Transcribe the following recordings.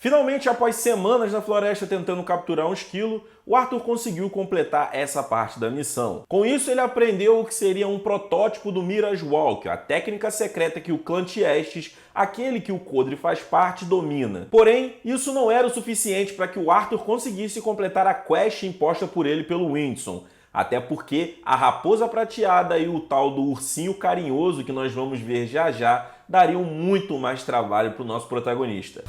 Finalmente, após semanas na floresta tentando capturar um esquilo, o Arthur conseguiu completar essa parte da missão. Com isso, ele aprendeu o que seria um protótipo do Mirage Walk, a técnica secreta que o clã Tiestes, aquele que o Codri faz parte, domina. Porém, isso não era o suficiente para que o Arthur conseguisse completar a quest imposta por ele pelo Windson. Até porque a raposa prateada e o tal do ursinho carinhoso que nós vamos ver já já dariam muito mais trabalho para o nosso protagonista.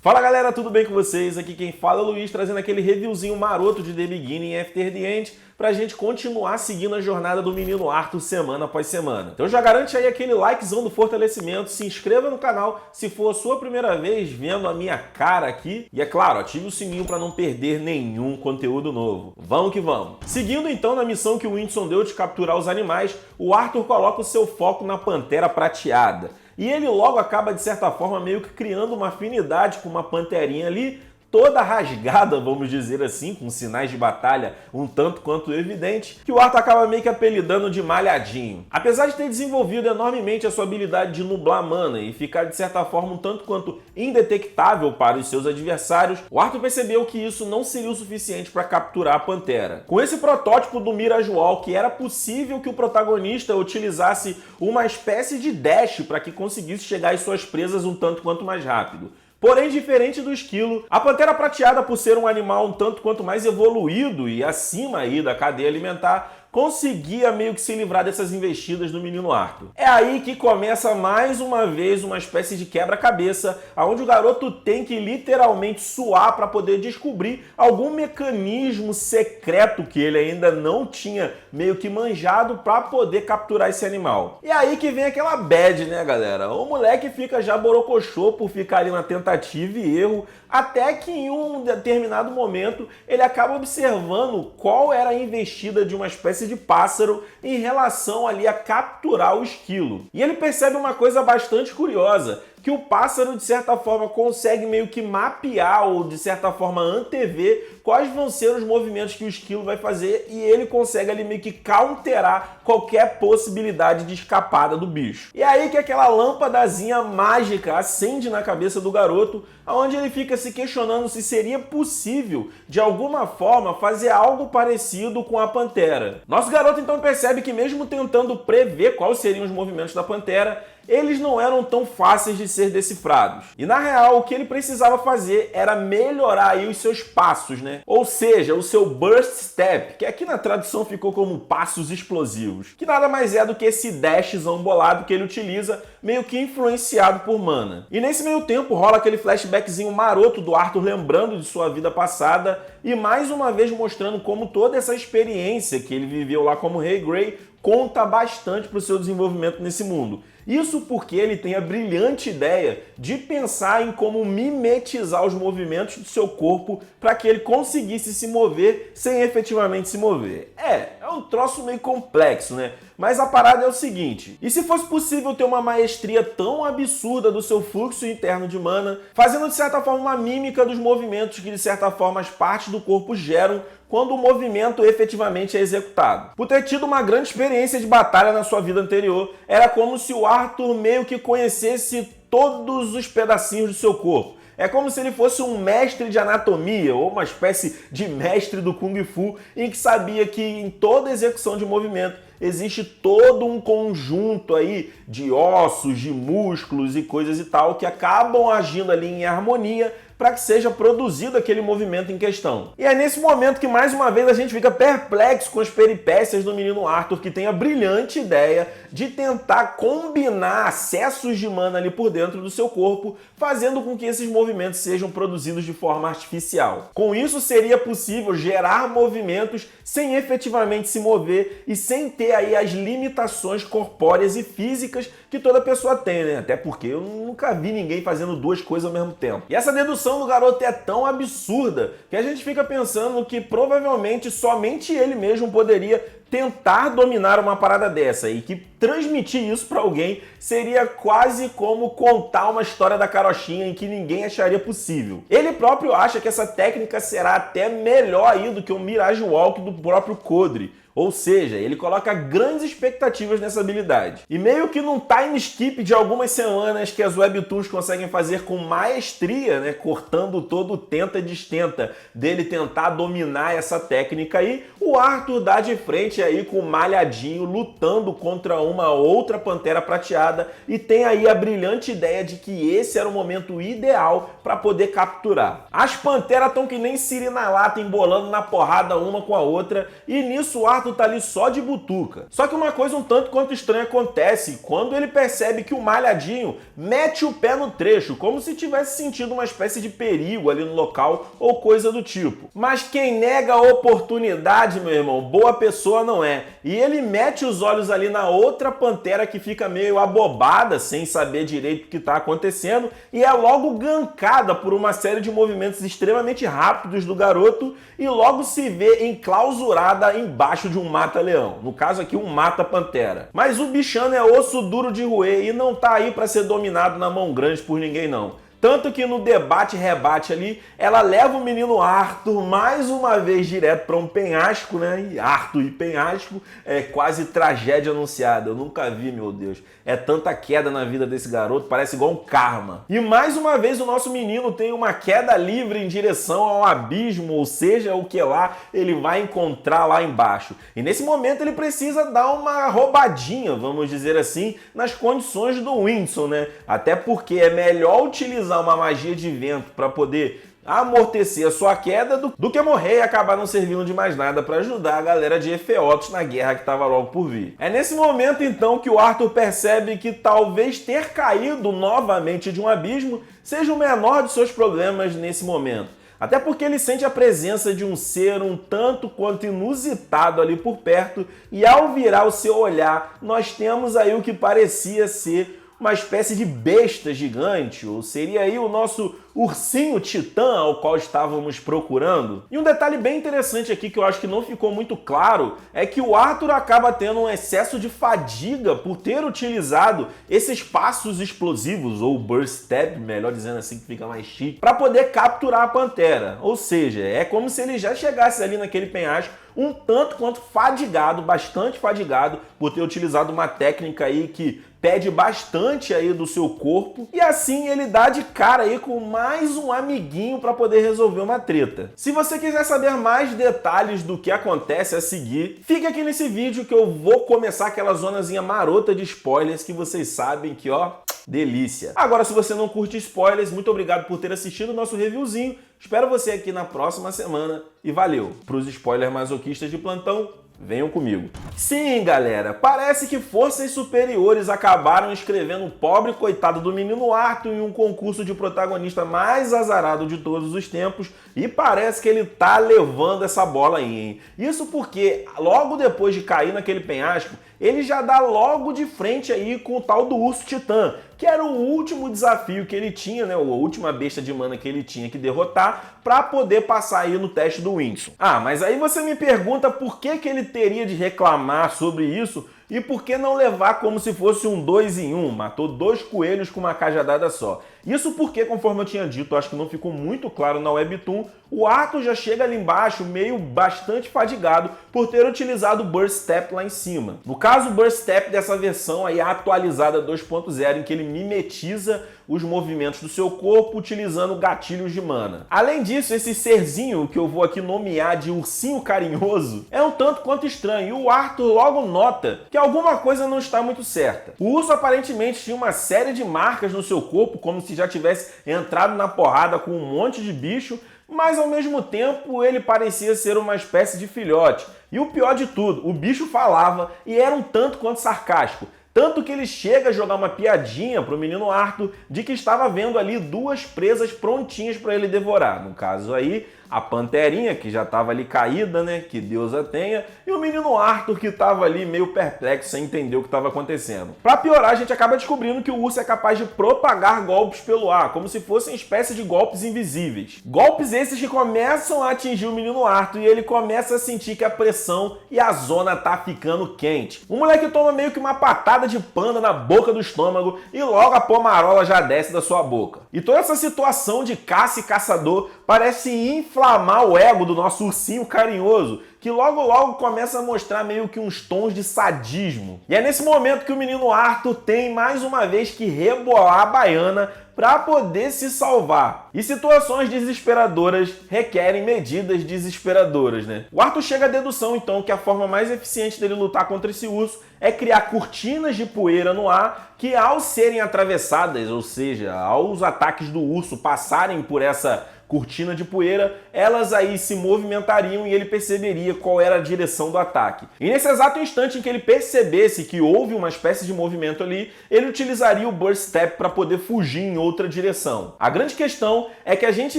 Fala galera, tudo bem com vocês? Aqui quem fala é o Luiz, trazendo aquele reviewzinho maroto de The Beginning After the End pra gente continuar seguindo a jornada do menino Arthur semana após semana. Então já garante aí aquele likezão do fortalecimento, se inscreva no canal se for a sua primeira vez vendo a minha cara aqui e é claro, ative o sininho para não perder nenhum conteúdo novo. Vamos que vamos! Seguindo então na missão que o Windson deu de capturar os animais, o Arthur coloca o seu foco na pantera prateada. E ele logo acaba, de certa forma, meio que criando uma afinidade com uma panterinha ali, toda rasgada, vamos dizer assim, com sinais de batalha um tanto quanto evidente, que o Arthur acaba meio que apelidando de Malhadinho. Apesar de ter desenvolvido enormemente a sua habilidade de nublar mana e ficar, de certa forma, um tanto quanto indetectável para os seus adversários, o Arthur percebeu que isso não seria o suficiente para capturar a pantera. Com esse protótipo do Mirage Walk, era possível que o protagonista utilizasse uma espécie de dash para que conseguisse chegar às suas presas um tanto quanto mais rápido. Porém, diferente do esquilo, a pantera prateada, por ser um animal um tanto quanto mais evoluído e acima aí da cadeia alimentar, conseguia meio que se livrar dessas investidas do menino Arthur. É aí que começa mais uma vez uma espécie de quebra-cabeça, onde o garoto tem que literalmente suar para poder descobrir algum mecanismo secreto que ele ainda não tinha meio que manjado para poder capturar esse animal. E é aí que vem aquela bad, né, galera? O moleque fica já borocochô por ficar ali na tentativa e erro, até que em um determinado momento ele acaba observando qual era a investida de uma espécie de pássaro em relação ali a capturar o esquilo. E ele percebe uma coisa bastante curiosa, que o pássaro, de certa forma, consegue meio que mapear ou, de certa forma, antever quais vão ser os movimentos que o esquilo vai fazer e ele consegue ali meio que counterar qualquer possibilidade de escapada do bicho. E é aí que aquela lâmpadazinha mágica acende na cabeça do garoto, onde ele fica se questionando se seria possível, de alguma forma, fazer algo parecido com a pantera. Nosso garoto então percebe que mesmo tentando prever quais seriam os movimentos da pantera, eles não eram tão fáceis de ser decifrados. E na real, o que ele precisava fazer era melhorar aí os seus passos, né? Ou seja, o seu burst step, que aqui na tradução ficou como passos explosivos, que nada mais é do que esse dashzão bolado que ele utiliza, meio que influenciado por mana. E nesse meio tempo rola aquele flashbackzinho maroto do Arthur lembrando de sua vida passada e mais uma vez mostrando como toda essa experiência que ele viveu lá como Rei Grey conta bastante para o seu desenvolvimento nesse mundo. Isso porque ele tem a brilhante ideia de pensar em como mimetizar os movimentos do seu corpo para que ele conseguisse se mover sem efetivamente se mover. É um troço meio complexo, né? Mas a parada é o seguinte, e se fosse possível ter uma maestria tão absurda do seu fluxo interno de mana, fazendo de certa forma uma mímica dos movimentos que de certa forma as partes do corpo geram quando o movimento efetivamente é executado. Por ter tido uma grande experiência de batalha na sua vida anterior, era como se o Arthur meio que conhecesse todos os pedacinhos do seu corpo. É como se ele fosse um mestre de anatomia ou uma espécie de mestre do Kung Fu em que sabia que em toda execução de movimento existe todo um conjunto aí de ossos, de músculos e coisas e tal que acabam agindo ali em harmonia para que seja produzido aquele movimento em questão. E é nesse momento que mais uma vez a gente fica perplexo com as peripécias do menino Arthur, que tem a brilhante ideia de tentar combinar acessos de mana ali por dentro do seu corpo, fazendo com que esses movimentos sejam produzidos de forma artificial. Com isso seria possível gerar movimentos sem efetivamente se mover e sem ter aí as limitações corpóreas e físicas que toda pessoa tem, né? Até porque eu nunca vi ninguém fazendo duas coisas ao mesmo tempo. E essa dedução do garoto é tão absurda que a gente fica pensando que provavelmente somente ele mesmo poderia tentar dominar uma parada dessa e que transmitir isso para alguém seria quase como contar uma história da carochinha em que ninguém acharia possível. Ele próprio acha que essa técnica será até melhor aí do que o Mirage Walk do próprio Codri, Ou seja, ele coloca grandes expectativas nessa habilidade. E meio que num time skip de algumas semanas que as webtoons conseguem fazer com maestria, né, cortando todo o tenta e destenta dele tentar dominar essa técnica aí, o Arthur dá de frente aí com o Malhadinho lutando contra uma outra Pantera Prateada e tem aí a brilhante ideia de que esse era o momento ideal para poder capturar. As Panteras estão que nem Siri na lata, embolando na porrada uma com a outra, e nisso o Arthur tá ali só de butuca. Só que uma coisa um tanto quanto estranha acontece quando ele percebe que o Malhadinho mete o pé no trecho, como se tivesse sentido uma espécie de perigo ali no local ou coisa do tipo. Mas quem nega a oportunidade, meu irmão, boa pessoa não é. E ele mete os olhos ali na outra Pantera que fica meio abobada, sem saber direito o que está acontecendo, e é logo gankada por uma série de movimentos extremamente rápidos do garoto e logo se vê enclausurada embaixo de um mata-leão. No caso aqui, um mata-pantera. Mas o bichano é osso duro de roer e não tá aí para ser dominado na mão grande por ninguém não. Tanto que no debate-rebate ali, ela leva o menino Arthur mais uma vez direto para um penhasco, né? E Arthur e penhasco é quase tragédia anunciada. Eu nunca vi, meu Deus. É tanta queda na vida desse garoto, parece igual um karma. E mais uma vez o nosso menino tem uma queda livre em direção ao abismo, ou seja, o que lá ele vai encontrar lá embaixo. E nesse momento ele precisa dar uma roubadinha, vamos dizer assim, nas condições do Winston, né? Até porque é melhor utilizar uma magia de vento para poder amortecer a sua queda do que morrer e acabar não servindo de mais nada para ajudar a galera de Efeotos na guerra que estava logo por vir. É nesse momento então que o Arthur percebe que talvez ter caído novamente de um abismo seja o menor de seus problemas nesse momento. Até porque ele sente a presença de um ser um tanto quanto inusitado ali por perto e ao virar o seu olhar nós temos aí o que parecia ser uma espécie de besta gigante, ou seria aí o nosso ursinho titã ao qual estávamos procurando. E um detalhe bem interessante aqui que eu acho que não ficou muito claro é que o Arthur acaba tendo um excesso de fadiga por ter utilizado esses passos explosivos, ou burst step, melhor dizendo assim que fica mais chique, para poder capturar a Pantera. Ou seja, é como se ele já chegasse ali naquele penhasco um tanto quanto fadigado, bastante fadigado, por ter utilizado uma técnica aí que pede bastante aí do seu corpo, e assim ele dá de cara aí com mais um amiguinho para poder resolver uma treta. Se você quiser saber mais detalhes do que acontece a seguir, fique aqui nesse vídeo que eu vou começar aquela zonazinha marota de spoilers que vocês sabem que, ó, delícia. Agora, se você não curte spoilers, muito obrigado por ter assistido o nosso reviewzinho. Espero você aqui na próxima semana e valeu! Para os spoilers masoquistas de plantão, venham comigo. Sim, galera, parece que forças superiores acabaram escrevendo o pobre coitado do menino Arthur em um concurso de protagonista mais azarado de todos os tempos e parece que ele tá levando essa bola aí, hein? Isso porque logo depois de cair naquele penhasco, ele já dá logo de frente aí com o tal do Urso Titã, que era o último desafio que ele tinha, né? A última besta de mana que ele tinha que derrotar para poder passar aí no teste do Winston. Ah, mas aí você me pergunta por que ele teria de reclamar sobre isso e por que não levar como se fosse um 2 em 1, matou 2 coelhos com uma cajadada só. Isso porque, conforme eu tinha dito, acho que não ficou muito claro na Webtoon, o Arthur já chega ali embaixo meio bastante fadigado por ter utilizado o Burst Step lá em cima. No caso, o Burst Step dessa versão aí atualizada 2.0, em que ele mimetiza os movimentos do seu corpo utilizando gatilhos de mana. Além disso, esse serzinho que eu vou aqui nomear de ursinho carinhoso é um tanto quanto estranho e o Arthur logo nota que alguma coisa não está muito certa. O urso aparentemente tinha uma série de marcas no seu corpo, como se já tivesse entrado na porrada com um monte de bicho, mas ao mesmo tempo ele parecia ser uma espécie de filhote. E o pior de tudo, o bicho falava e era um tanto quanto sarcástico. Tanto que ele chega a jogar uma piadinha pro menino Arthur de que estava vendo ali 2 presas prontinhas para ele devorar. No caso aí, a Panterinha, que já estava ali caída, né? Que Deus a tenha. E o menino Arthur, que estava ali meio perplexo, sem entender o que estava acontecendo. Para piorar, a gente acaba descobrindo que o urso é capaz de propagar golpes pelo ar, como se fossem espécie de golpes invisíveis. Golpes esses que começam a atingir o menino Arthur e ele começa a sentir que a pressão e a zona tá ficando quente. O moleque toma meio que uma patada de panda na boca do estômago e logo a pomarola já desce da sua boca. E toda essa situação de caça e caçador parece inflamar o ego do nosso ursinho carinhoso, que logo logo começa a mostrar meio que uns tons de sadismo. E é nesse momento que o menino Arthur tem mais uma vez que rebolar a baiana para poder se salvar. E situações desesperadoras requerem medidas desesperadoras, né? O Arthur chega à dedução, então, que a forma mais eficiente dele lutar contra esse urso é criar cortinas de poeira no ar que, ao serem atravessadas, ou seja, aos ataques do urso passarem por essa cortina de poeira, elas aí se movimentariam e ele perceberia qual era a direção do ataque. E nesse exato instante em que ele percebesse que houve uma espécie de movimento ali, ele utilizaria o Burst Step para poder fugir em outra direção. A grande questão é que a gente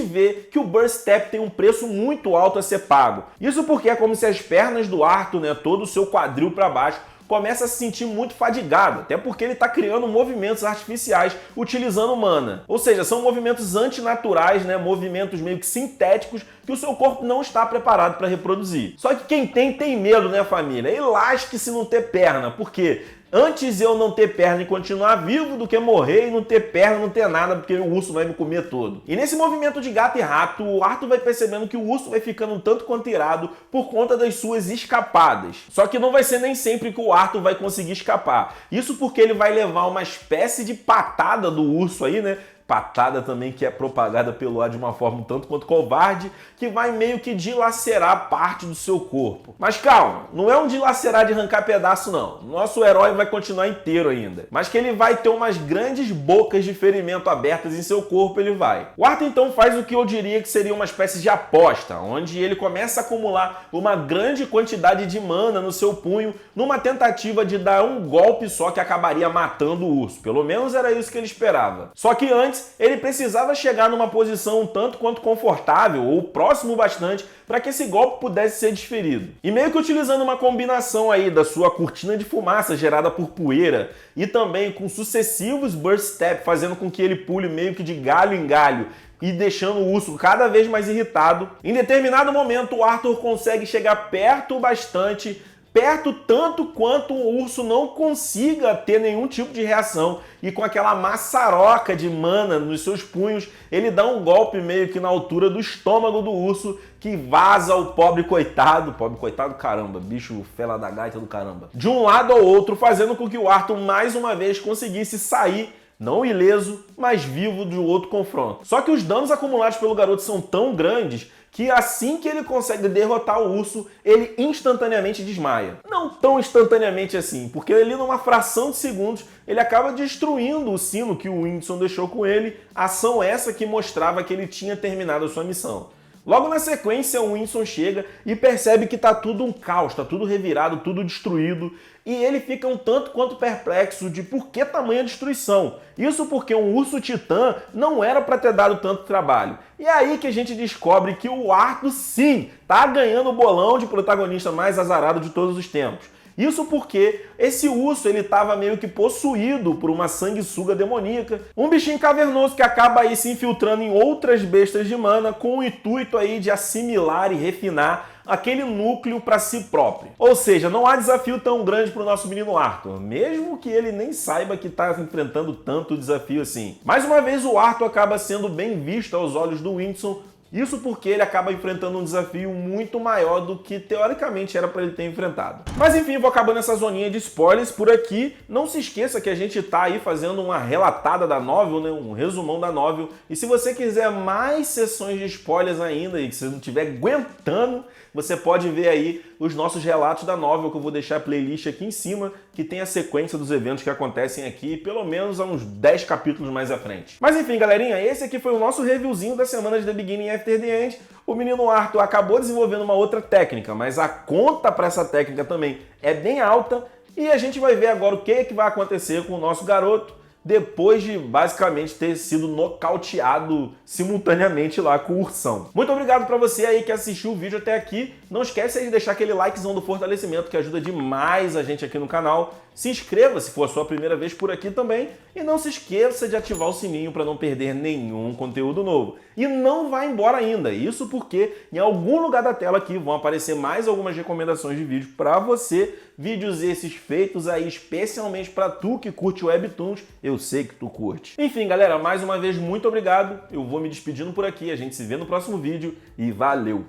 vê que o Burst Step tem um preço muito alto a ser pago. Isso porque é como se as pernas do Arthur, né, todo o seu quadril para baixo, começa a se sentir muito fadigado, até porque ele está criando movimentos artificiais utilizando mana. Ou seja, são movimentos antinaturais, né? Movimentos meio que sintéticos que o seu corpo não está preparado para reproduzir. Só que quem tem medo, né, família? E lasque-se não ter perna, porque antes eu não ter perna e continuar vivo do que morrer e não ter perna, não ter nada, porque o urso vai me comer todo. E nesse movimento de gato e rato, o Arthur vai percebendo que o urso vai ficando um tanto quanto irado por conta das suas escapadas. Só que não vai ser nem sempre que o Arthur vai conseguir escapar. Isso porque ele vai levar uma espécie de patada do urso aí, né? Patada também que é propagada pelo ar de uma forma um tanto quanto covarde, que vai meio que dilacerar parte do seu corpo. Mas calma, não é um dilacerar de arrancar pedaço não. Nosso herói vai continuar inteiro ainda. Mas que ele vai ter umas grandes bocas de ferimento abertas em seu corpo, ele vai. O Arthur então faz o que eu diria que seria uma espécie de aposta, onde ele começa a acumular uma grande quantidade de mana no seu punho, numa tentativa de dar um golpe só que acabaria matando o urso. Pelo menos era isso que ele esperava. Só que antes, ele precisava chegar numa posição um tanto quanto confortável ou próximo bastante para que esse golpe pudesse ser desferido. E meio que utilizando uma combinação aí da sua cortina de fumaça gerada por poeira e também com sucessivos burst step, fazendo com que ele pule meio que de galho em galho e deixando o urso cada vez mais irritado, em determinado momento o Arthur consegue chegar perto bastante, perto tanto quanto o urso não consiga ter nenhum tipo de reação, e com aquela maçaroca de mana nos seus punhos, ele dá um golpe meio que na altura do estômago do urso, que vaza o pobre coitado caramba, bicho fela da gaita do caramba, de um lado ao outro, fazendo com que o Arthur mais uma vez conseguisse sair, não ileso, mas vivo do outro confronto. Só que os danos acumulados pelo garoto são tão grandes que assim que ele consegue derrotar o urso, ele instantaneamente desmaia. Não tão instantaneamente assim, porque ali numa fração de segundos, ele acaba destruindo o sino que o Windson deixou com ele, ação essa que mostrava que ele tinha terminado a sua missão. Logo na sequência, o Windson chega e percebe que tá tudo um caos, tá tudo revirado, tudo destruído, e ele fica um tanto quanto perplexo de por que tamanha destruição. Isso porque um urso titã não era para ter dado tanto trabalho. E é aí que a gente descobre que o Arthur, sim, tá ganhando o bolão de protagonista mais azarado de todos os tempos. Isso porque esse urso ele estava meio que possuído por uma sanguessuga demoníaca, um bichinho cavernoso que acaba aí se infiltrando em outras bestas de mana com o intuito aí de assimilar e refinar aquele núcleo para si próprio. Ou seja, não há desafio tão grande para o nosso menino Arthur, mesmo que ele nem saiba que está enfrentando tanto desafio assim. Mais uma vez o Arthur acaba sendo bem visto aos olhos do Windson, isso porque ele acaba enfrentando um desafio muito maior do que teoricamente era para ele ter enfrentado. Mas enfim, vou acabando essa zoninha de spoilers por aqui. Não se esqueça que a gente tá aí fazendo uma relatada da novel, né? Um resumão da novel. E se você quiser mais sessões de spoilers ainda e que você não estiver aguentando, você pode ver aí os nossos relatos da novel, que eu vou deixar a playlist aqui em cima, que tem a sequência dos eventos que acontecem aqui, pelo menos há uns 10 capítulos mais à frente. Mas enfim, galerinha, esse aqui foi o nosso reviewzinho da semana de The Beginning After the End. O menino Arthur acabou desenvolvendo uma outra técnica, mas a conta para essa técnica também é bem alta, e a gente vai ver agora o que vai acontecer com o nosso garoto, depois de basicamente ter sido nocauteado simultaneamente lá com o ursão. Muito obrigado para você aí que assistiu o vídeo até aqui. Não esquece aí de deixar aquele likezão do fortalecimento que ajuda demais a gente aqui no canal. Se inscreva se for a sua primeira vez por aqui também. E não se esqueça de ativar o sininho para não perder nenhum conteúdo novo. E não vá embora ainda. Isso porque em algum lugar da tela aqui vão aparecer mais algumas recomendações de vídeo para você. Vídeos esses feitos aí especialmente para tu que curte Webtoons. Eu sei que tu curte. Enfim, galera, mais uma vez muito obrigado. Eu vou me despedindo por aqui. A gente se vê no próximo vídeo e valeu!